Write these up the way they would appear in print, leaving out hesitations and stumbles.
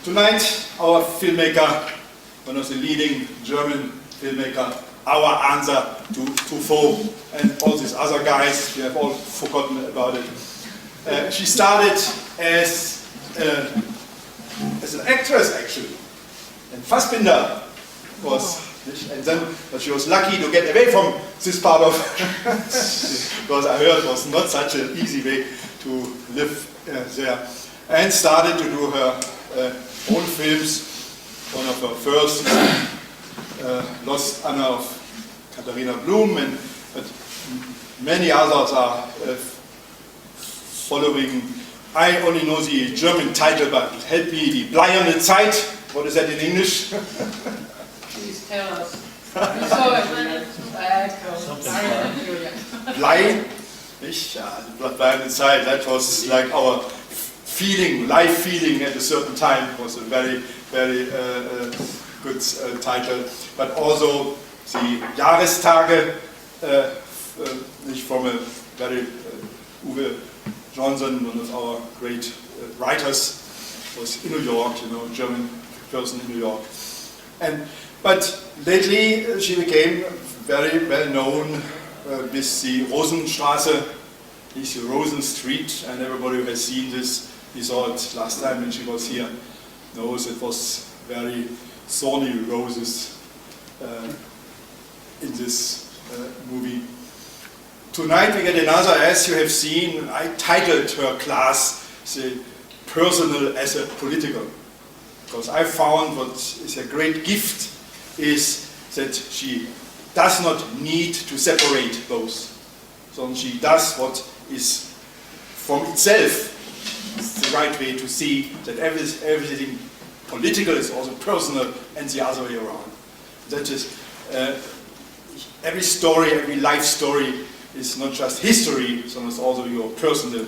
Tonight, our filmmaker, one of the leading German filmmaker, our answer to Truffaut and all these other guys, we have all forgotten about it. She started as an actress actually, and Fassbinder was, and then, but she was lucky to get away from this part of, because I heard it was not such an easy way to live there, and started to do her own films. One of her first, Lost Anna of Katharina Blum, and but many others are following. I only know the German title, but help me, Die Bleierne Zeit. What is that in English? Please tell us. We saw it. Blei? Bleierne Zeit, that was like our feeling, life feeling at a certain time. It was a very, very good title. But also the Jahrestage, from a very Uwe Johnson, one of our great writers, was in New York, you know, German person in New York. But lately she became very well known with the Rosenstraße, the Rosen Street, and everybody who has seen this, he saw it last time when she was here, knows it was very thorny roses in this movie. Tonight we get another, as you have seen, I titled her class the Personal as a Political, because I found what is a great gift is that she does not need to separate both. So she does what is from itself the right way to see that everything political is also personal and the other way around. That is, every story, every life story is not just history, so it's also your personal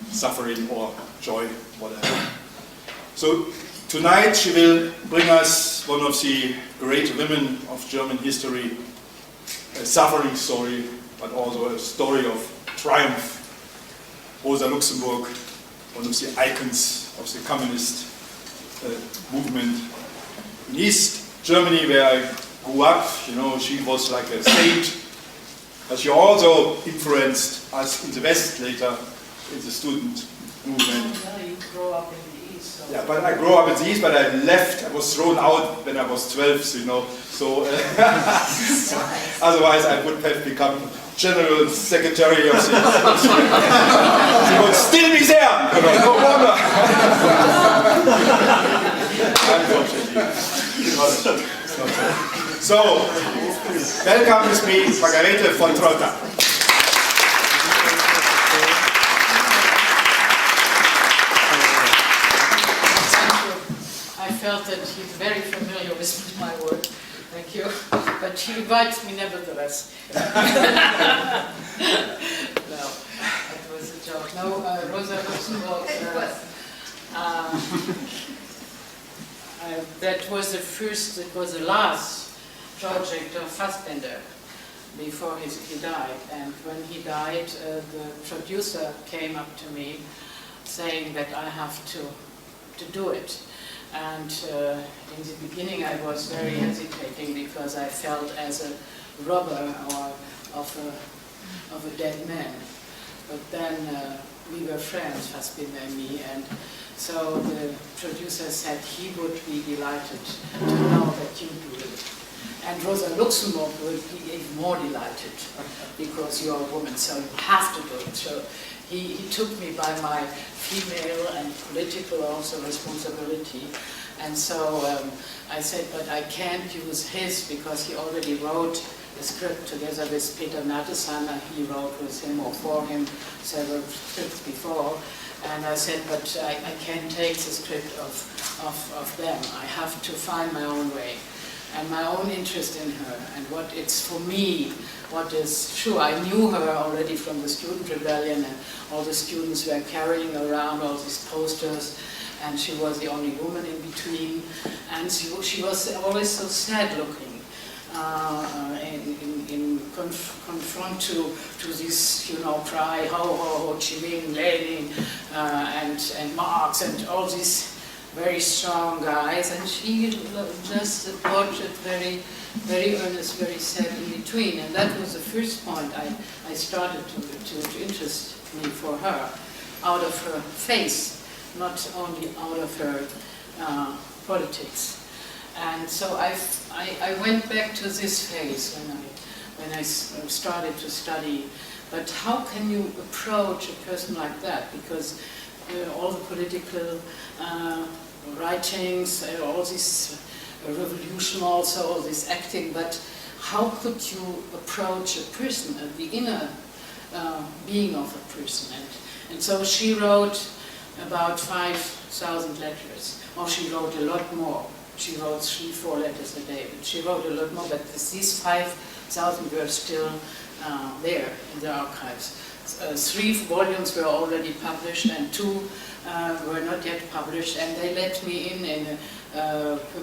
suffering or joy, whatever. So tonight she will bring us one of the great women of German history, a suffering story, but also a story of triumph. Rosa Luxemburg, one of the icons of the communist movement. In East Germany, where I grew up, you know, she was like a saint, but she also influenced us in the West later, in the student movement. Yeah, you grew up in the East. So. Yeah, but I grew up in the East, but I left, I was thrown out when I was 12, so, you know, so otherwise I would have become General Secretary of the she would still be there, no wonder. Unfortunately. So, welcome with me, Margarethe von Trotta. I felt that he's very familiar with my work. Thank you. But he invites me nevertheless. No, that was a joke. No, Rosa Luxemburg. That was the first, it was the last project of Fassbinder before he died. And when he died, the producer came up to me saying that I have to do it. And in the beginning I was very hesitating because I felt as a robber or of a dead man. But then we were friends, Fassbinder and me, and so the producer said he would be delighted to know that you do it. And Rosa Luxemburg would be even more delighted because you're a woman, so you have to do it. So he took me by my female and political also responsibility. And so I said, but I can't use his because he already wrote the script together with Peter Nadesan. He wrote with him or for him several scripts before. And I said, but I can't take the script of them. I have to find my own way and my own interest in her and what it's for me, what is true. I knew her already from the student rebellion, and all the students were carrying around all these posters, and she was the only woman in between, and she was always so sad looking. In confront to this, you know, cry, Ho Chi Minh, Lenin, and Marx, and all these very strong guys, and she just portrayed very, very earnest, very sad in between. And that was the first point I started to interest me for her, out of her face, not only out of her politics. And so I went back to this phase when I started to study. But how can you approach a person like that? Because all the political writings, all this revolution also, all this acting, but how could you approach a person, the inner being of a person? And so she wrote about 5,000 letters, or she wrote a lot more. She wrote 3-4 letters a day, but she wrote a lot more, but these 5,000 were still there in the archives. 3 volumes were already published and 2 were not yet published, and they let me in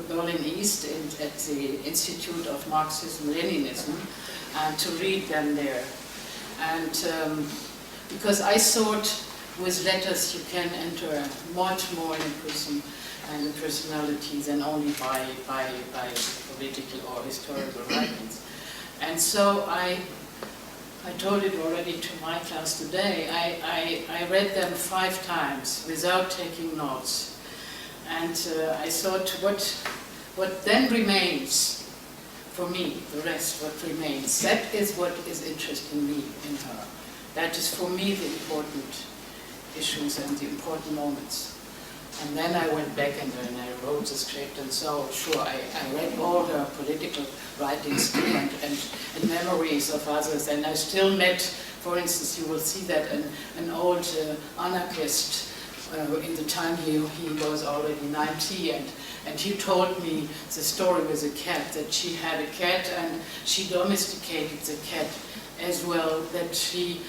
Berlin East at the Institute of Marxism-Leninism to read them there. And because I thought with letters you can enter much more in a person and a personality than only by political or historical writings. And so I told it already to my class today, I read them 5 times without taking notes. And I thought, what then remains for me, the rest, what remains, that is what is interesting me in her. That is for me the important issues and the important moments. And then I went back and I wrote the script, and so sure, I read all her political writings too, and memories of others, and I still met, for instance, you will see that an old anarchist in the time he was already 90, and he told me the story with a cat, that she had a cat and she domesticated the cat as well, that she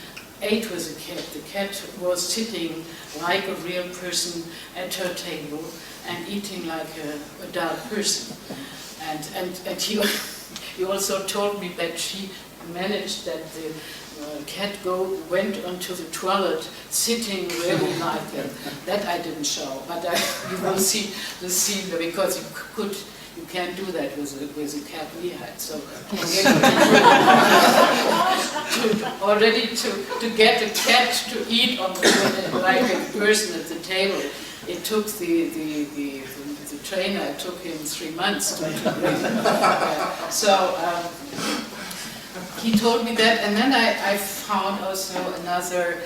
ate with the cat. The cat was sitting like a real person at her table and eating like an adult person. And he also told me that she managed that the cat went onto the toilet sitting really like that I didn't show, but you will see the scene because you can't do that with a cat we had. So already to get a cat to eat on like a person at the table, it took the trainer. It took him 3 months to bring it. So he told me that, and then I found also another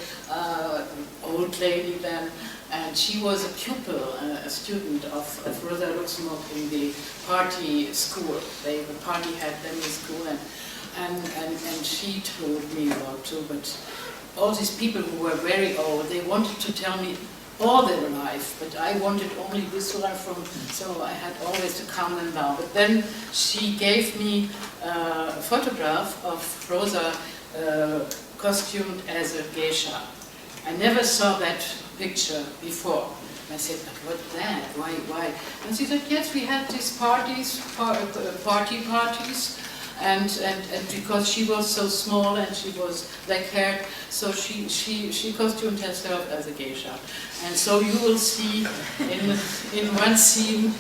old lady then. And she was a pupil, a student of Rosa Luxemburg in the party school. The party had them in school, and she told me about too. But all these people who were very old, they wanted to tell me all their life, but I wanted only this life so I had always to calm them down. But then she gave me a photograph of Rosa costumed as a geisha. I never saw that picture before. I said, but what's that? Why? And she said, yes, we had these parties, parties, and because she was so small and she was black-haired, so she costumed herself as a geisha. And so you will see in one scene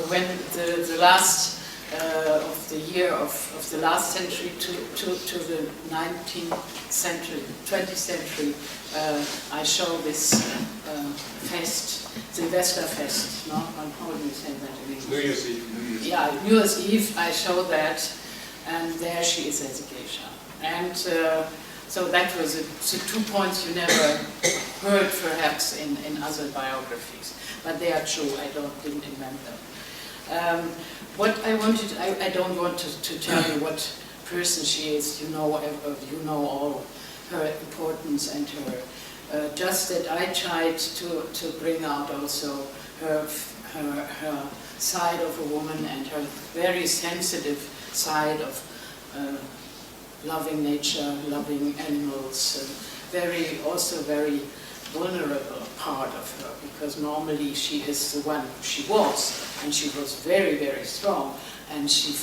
when the last of the year of the last century to the 19th century, 20th century, I show this fest, Silvester Fest, no? How do you say that in English? New Year's Eve. Yeah, New Year's Eve, I show that, and there she is as a geisha. And so that was the 2 points you never heard perhaps in other biographies, but they are true, didn't invent them. What I wanted, I don't want to tell you what person she is, you know all her importance and her, just that I tried to bring out also her side of a woman and her very sensitive side of loving nature, loving animals, also very vulnerable part of her, because normally she is the one she was, and she was very, very strong, and she